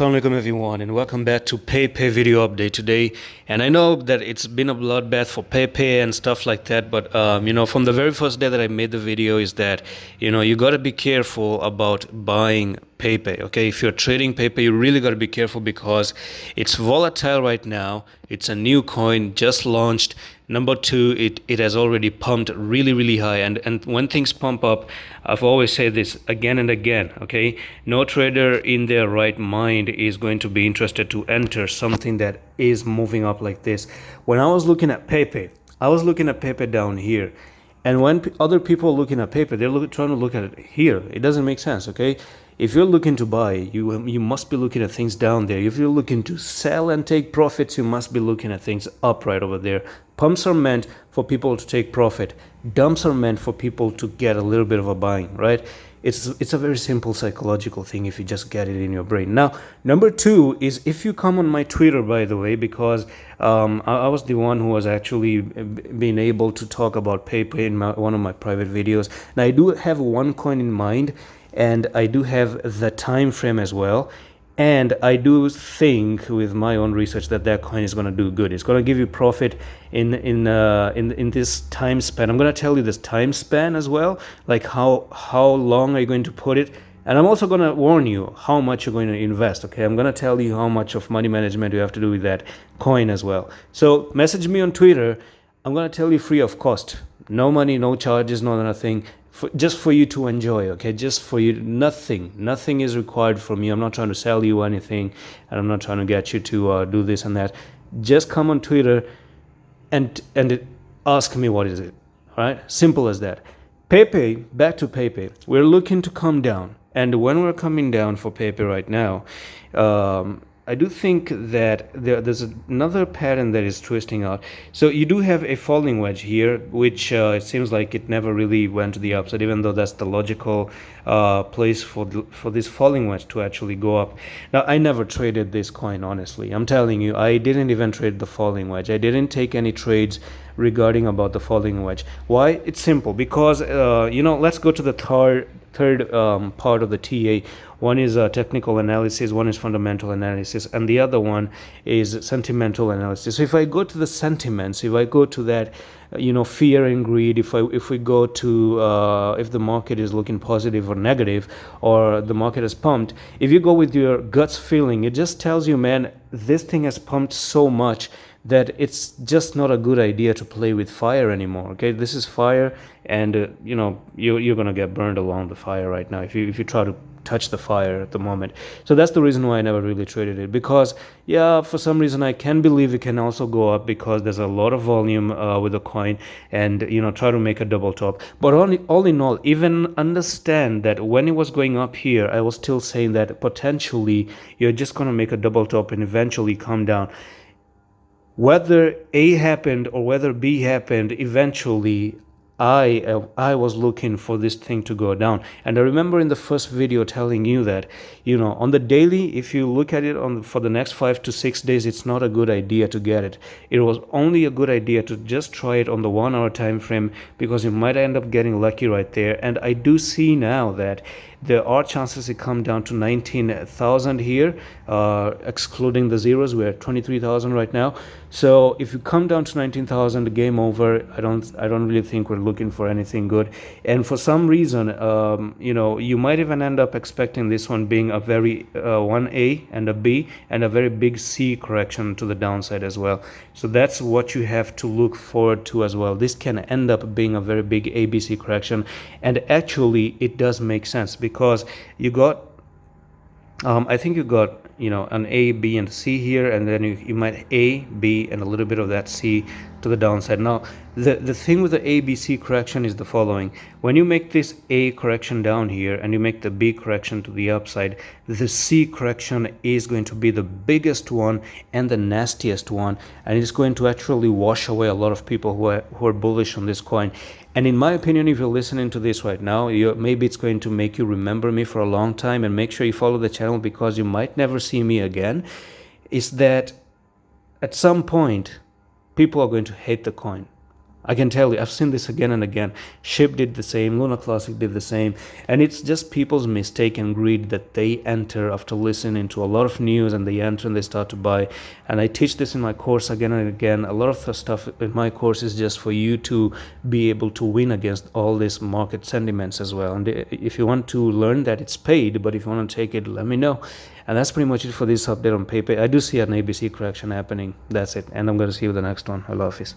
Assalamualaikum everyone, and welcome back to Pepe video update today. And I know that it's been a bloodbath for Pepe and stuff like that, but from the very first day that I made the video is that you got to be careful about buying Pepe. Okay, if you're trading Pepe, you really got to be careful because it's volatile right now. It's a new coin, just launched. Number two, it has already pumped really high, and when things pump up, I've always said this again and again, okay, no trader in their right mind is going to be interested to enter something that is moving up like this. When I was looking at Pepe, I was looking at Pepe down here, and when other people are looking at Pepe, they're trying to look at it here. It doesn't make sense, okay? If you're looking to buy, you must be looking at things down there. If you're looking to sell and take profits, you must be looking at things up right over there. Pumps are meant for people to take profit. Dumps are meant for people to get a little bit of a buying, right? It's a very simple psychological thing if you just get it in your brain. Now, number two is if you come on my Twitter, by the way, because I was the one who was actually being able to talk about Pepe in one of my private videos. Now, I do have one coin in mind, and I do have the time frame as well, and I do think with my own research that coin is going to do good. It's going to give you profit in this time span. I'm going to tell you this time span as well, like how long are you going to put it, and I'm also going to warn you how much you're going to invest. Okay, I'm going to tell you how much of money management you have to do with that coin as well. So message me on Twitter. I'm going to tell you free of cost, no money, no charges, no nothing. Just for you to enjoy, okay? Just for you, nothing is required from you. I'm not trying to sell you anything, and I'm not trying to get you to do this and that. Just come on Twitter and ask me what is it, all right? Simple as that. Pepe, back to Pepe. We're looking to come down, and when we're coming down for Pepe right now, I do think that there's another pattern that is twisting out. So you do have a falling wedge here, which it seems like it never really went to the upside, even though that's the logical place for this falling wedge to actually go up. Now, I never traded this coin, honestly. I'm telling you, I didn't even trade the falling wedge. I didn't take any trades regarding about the falling wedge. Why? It's simple, because let's go to the third part of the TA. One is technical analysis, one is fundamental analysis, and the other one is sentimental analysis. So if I go to the sentiments, if I go to that, fear and greed, if we go to if the market is looking positive or negative, or the market has pumped, if you go with your guts feeling, it just tells you, man, this thing has pumped so much that it's just not a good idea to play with fire anymore. Okay, this is fire, and you're gonna get burned along the fire right now if you try to touch the fire at the moment. So that's the reason why I never really traded it, because for some reason I can believe it can also go up because there's a lot of volume with the coin, and try to make a double top. But all in all, even understand that when it was going up here, I was still saying that potentially you're just gonna make a double top and eventually come down. Whether A happened or whether B happened, eventually I was looking for this thing to go down. And I remember in the first video telling you that, on the daily, if you look at it for the next 5 to 6 days, it's not a good idea to get it. It was only a good idea to just try it on the 1 hour time frame, because you might end up getting lucky right there. And I do see now that there are chances it come down to 19,000 here, excluding the zeros. We're at 23,000 right now. So if you come down to 19,000, game over. I don't really think we're looking for anything good. And for some reason, you might even end up expecting this one being a very 1A and a B and a very big C correction to the downside as well. So that's what you have to look forward to as well. This can end up being a very big ABC correction, and actually it does make sense, because you got I think you got an A, B, and C here, and then you might A, B, and a little bit of that C to the downside. Now, the thing with the A, B, C correction is the following. When you make this A correction down here and you make the B correction to the upside, the C correction is going to be the biggest one and the nastiest one, and it's going to actually wash away a lot of people who are bullish on this coin. And in my opinion, if you're listening to this right now, maybe it's going to make you remember me for a long time, and make sure you follow the channel, because you might never see me again, is that at some point people are going to hate the coin. I can tell you, I've seen this again and again. SHIB did the same, Luna Classic did the same, and it's just people's mistake and greed that they enter after listening to a lot of news, and they enter and they start to buy. And I teach this in my course again and again. A lot of the stuff in my course is just for you to be able to win against all these market sentiments as well. And if you want to learn that, it's paid, but if you want to take it, let me know. And that's pretty much it for this update on Pepe. I do see an ABC correction happening. That's it, and I'm going to see you the next one. I love this.